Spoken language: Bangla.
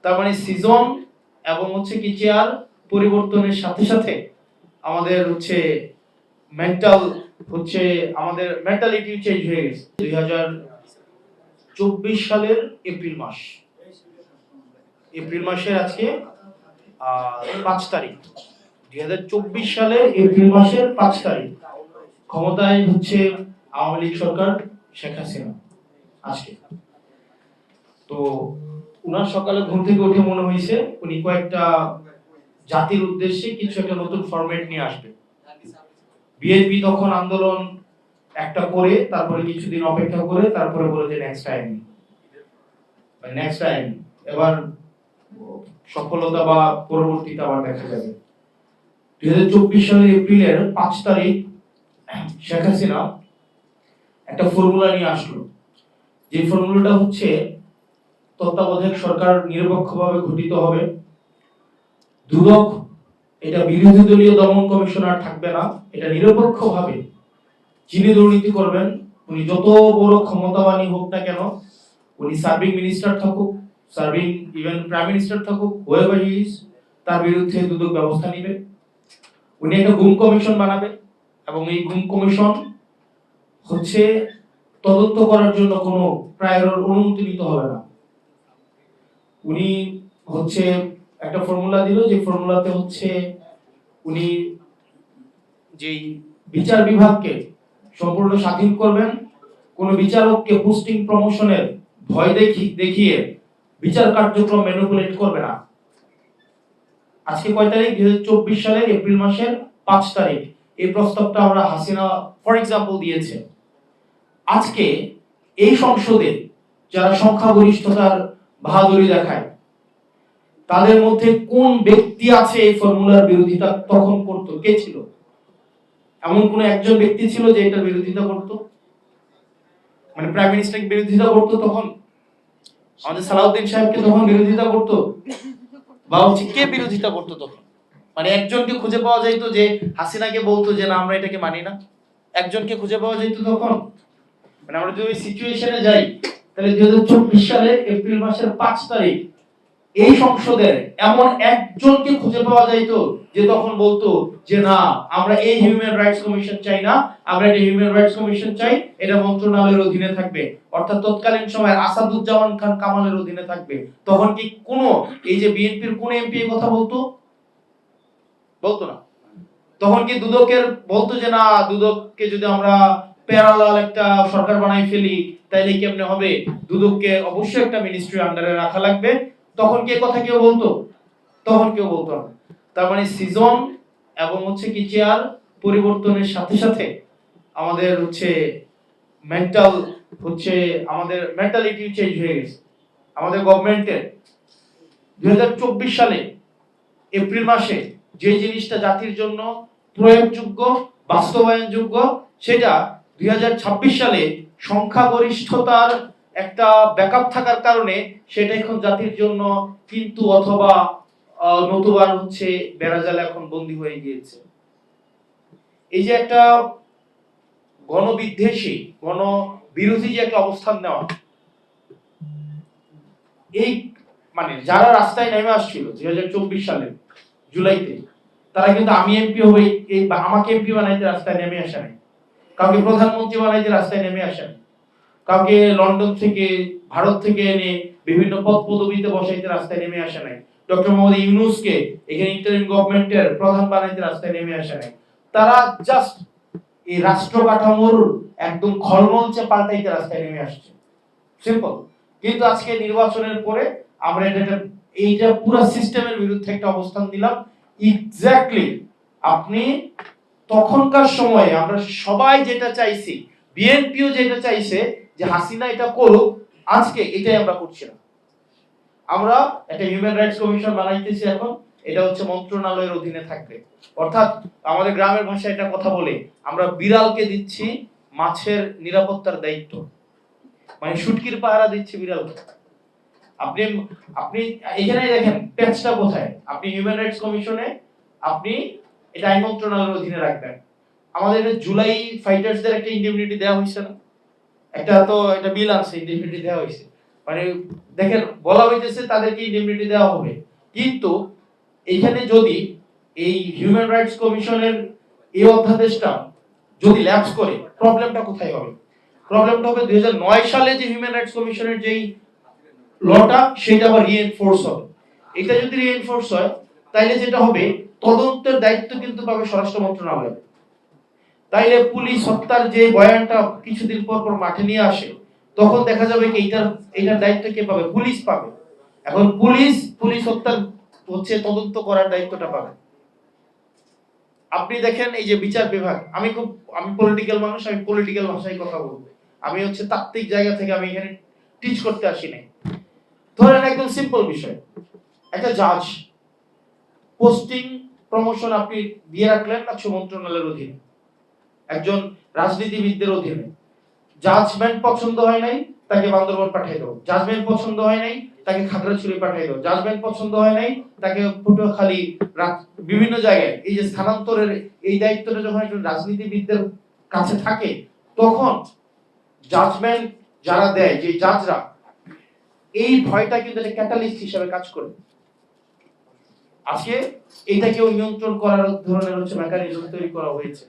তার মানে সিজন এবং কি চেয়ার পরিবর্তনের সাথে সাথে আমাদের মেন্টাল আমাদের মেন্টালিটি চেঞ্জ হয়ে গেছে। 2024 সালের এপ্রিল মাসের আজকে 5 তারিখ। 2024 সালের এপ্রিল মাসের 5 তারিখ ক্ষমতায় আওয়ামী লীগ সরকার, শেখ হাসিনা। আজকে তো উনার সকালে ঘুম থেকে উঠে মনে হয়েছে উনি কয়েকটা জাতির উদ্দেশ্যে কিছু একটা নতুন ফরম্যাট নিয়ে আসবে। বিএনপি তখন আন্দোলন একটা করে তারপরে কিছুদিন অপেক্ষা করে তারপরে বলে যে নেক্সট টাইম এবার সফলতা বা পরবর্তীতে আবার দেখা যাবে। 2024 সালের এপ্রিলের 5 তারিখ শেখ হাসিনা একটা ফর্মুলা নিয়ে আসলো, যে ফর্মুলাটা তত্ত্বাবধায়ক সরকার নিরপেক্ষভাবে গঠিত হবে, দুদক এটা বিরোধী দলীয় দমন কমিশনার থাকবে না, এটা নিরপেক্ষভাবে যিনি দুর্নীতি করবেন উনি যত বড় ক্ষমতাবানই হোক না কেন, উনি সার্ভিং মিনিস্টার থাকুক, সার্ভিং ইভেন প্রাইম মিনিস্টার থাকুক, হুয়েভার হি ইজ, তার বিরুদ্ধে দুদক ব্যবস্থা নেবে। উনি একটা গুম কমিশন বানাবে এবং এই গুম কমিশন তদন্ত করার জন্য কোনো প্রায়র অনুমতি নিতে হবে না। উনি একটা ফর্মুলা দিল, যে ফর্মুলাতে উনি যেই বিচার বিভাগকে সম্পূর্ণ স্বাধীন করবেন, কোন বিচারককে পোস্টিং প্রমোশনের ভয় দেখিয়ে বিচার কার্যক্রম ম্যানিপুলেট করবে না। আজকে কয় তারিখ? 2024 সালের এপ্রিল মাসের 5 তারিখ এই প্রস্তাবটা আমরা হাসিনা ফর এক্সাম্পল দিয়েছে। আজকে এই সংসদে যারা সংখ্যাগরিষ্ঠতার বাহাদুরি দেখায় তাদের মধ্যে কোন ব্যক্তি আছে এই ফর্মুলার বিরোধিতা তখন করতো? কে ছিল? এমন কোন একজন ব্যক্তি ছিল যে এটার বিরোধিতা করতো? মানে প্রাইম মিনিস্টার বিরোধিতা করতো তখন? আমাদের সালাউদ্দিন সাহেবকে তখন বিরোধিতা করতো? বা কে বিরোধিতা করতো তখন? মানে একজনকে খুঁজে পাওয়া যাইতো যে হাসিনাকে বলতো যে না আমরা এটাকে মানি না? একজনকে খুঁজে পাওয়া যাইতো তখন? মানে আমরা যদি ওই সিচুয়েশনে যাই তাহলে 2024 সালের এপ্রিল মাসের 5 তারিখ এই সংসদের এমন একজনকে খুঁজে পাওয়া যাইতো যে তখন বলতো যে না আমরা এই হিউম্যান রাইটস কমিশন চাই না, আমরা একটা হিউম্যান রাইটস কমিশন চাই, এটা মন্ত্রণালয়ের অধীনে থাকবে, অর্থাৎ তৎকালীন সময় আসাদুজ্জামান খান কামালের অধীনে থাকবে। তখন কি কোন এই যে বিএনপির কোন এমপি এই কথা বলতো না? তখন কি দুদকের বলতো যে না দুদককে যদি আমরা প্যারালাল একটা সরকার বানাই ফেলি তাইলে কেমনে হবে, দুদককে অবশ্যই একটা মিনিস্ট্রির আন্ডারে রাখা লাগবে? তখন কি কথা কেউ বলতো? তখন কেউ বলতো না। তার মানে সিজন এবং কি চেয়ার পরিবর্তনের সাথে সাথে আমাদের মেন্টাল আমাদের মেন্টালিটি চেঞ্জ হয়ে গেছে। আমাদের গভর্নমেন্টের 2024 সালে এপ্রিল মাসে যে জিনিসটা জাতির জন্য প্রয়োগযোগ্য, বাস্তবায়নযোগ্য, সেটা 2026 সালে সংখ্যাগরিষ্ঠতার একটা ব্যাকআপ থাকার কারণে সেটা এখন জাতির জন্য কিন্তু অথবা নতুবার বেড়াজালে এখন বন্দী হয়ে গিয়েছে। এই যে একটা গণবিদ্বেষী গণবিরোধী যে একটা অবস্থান নেওয়া, এই মানে যারা রাস্তায় নেমে আসছিল 2024 সালে জুলাইতে, তারা কিন্তু আমি এমপি হই এই আমাকে এমপি বানাইতে রাস্তায় নেমে আসে নাই, কাউকে প্রধানমন্ত্রী বানাইতে রাস্তায় নেমে আসে নাই, কাউকে লন্ডন থেকে ভারত থেকে এনে বিভিন্ন পদ পদবিতে বসাইতে রাস্তায় নেমে আসে নাই, ডক্টর মোহাম্মদ ইউনূসকে এখানে ইন্টারিম গভর্নমেন্টের প্রধান বানাইতে রাস্তায় নেমে আসে নাই। তারা জাস্ট এই রাষ্ট্র কাঠামোর একদম খলমঞ্চে পাল্টাইতে রাস্তায় নেমে আসছে, সিম্পল। কিন্তু আজকে নির্বাচনের পরে আমরা এইটা পুরো সিস্টেমের বিরুদ্ধে একটা অবস্থান দিলাম। এক্স্যাক্টলি আপনি তখনকার সময়ে আমরা সবাই যেটা চাইছি, বিএনপিও যেটা চাইছে যে হাসিনা এটা করুক, আজকে এটাই আমরা করছি না। আমরা একটা হিউম্যান রাইটস কমিশন বানাইতেছি এখন, এটা মন্ত্রণালয়ের অধীনে থাকবে, অর্থাৎ আমাদের গ্রামের ভাষায় এটা কথা বলে আমরা বিড়ালকে দিচ্ছি মাছের নিরাপত্তার দায়িত্ব, মানে শুটকির পাহারা দিচ্ছি বিড়ালকে। আপনি এখানে দেখেন প্যাচটা কোথায়? আপনি হিউম্যান রাইটস কমিশনে আপনি এটা আইন মন্ত্রণালয়ের অধীনে রাখবেন। আমাদের জুলাই ফাইটার্সদের একটা ইন্ডিমনিটি দেওয়া হয়েছে না? একটা বিল আছে, ইন্ডিমনিটি দেওয়া হয়েছে। মানে দেখেন বলা হইতেছে তাদেরকে ইনডেমনিটি দেওয়া হবে, কিন্তু এইখানে যদি এই হিউম্যান রাইটস কমিশনের এই অধ্যাদেশটা যদি ল্যাপস করে, প্রবলেমটা কোথায় হবে? প্রবলেমটা হবে 2009 সালে যে হিউম্যান রাইটস কমিশনের যেই লটা, সেটা আবার রিএনফোর্স হবে। এটা যদি রিএনফোর্স হয়, তাইলে যেটা হবে, তদন্তের দায়িত্ব কিন্তু পাবে স্বরাষ্ট্র মন্ত্রণালয়। তাইলে পুলিশ হত্যার যে বয়ানটা কিছুদিন পর পর মাঠে নিয়ে আসে, তখন দেখা যাবে কি এইটার দায়িত্ব কে পাবে? পুলিশ পাবে। এখন পুলিশ হত্যার হচ্ছে তদন্ত করার দায়িত্বটা পাবে। আপনি দেখেন এই যে বিচার বিভাগ, আমি পলিটিক্যাল মানুষ, আমি পলিটিক্যাল ভাষায় কথা বলবো, আমি হচ্ছে তাত্ত্বিক জায়গা থেকে আমি এখানে টিচ করতে আসি নাই। ধরেন একদম সিম্পল বিষয়, একটা জাজ পোস্টিং প্রমোশন আপনি দিয়ে রাখলেন না মন্ত্রণালয়ের অধীনে, একজন রাজনীতিবিদদের অধীনে। জাজমেন্ট পছন্দ হয় নাই, তাকে বান্দরবান পাঠিয়ে দাও। জাজমেন্ট পছন্দ হয় নাই, তাকে খাগড়াছড়ি পাঠিয়ে দাও। জাজমেন্ট পছন্দ হয় নাই, তাকে পটুয়াখালী, বিভিন্ন জায়গায়। এই যে স্থানান্তরের এই দায়িত্বটা যখন একজন রাজনীতিবিদদের কাছে থাকে, তখন জাজমেন্ট যারা দেয়, যে জাজরা, এই ভয়টা কিন্তু একটা ক্যাটালিস্ট হিসেবে কাজ করে। আজকে এটাকেও নিয়ন্ত্রণ করার ধরনের হচ্ছে মেকানিজম তৈরি করা হয়েছে।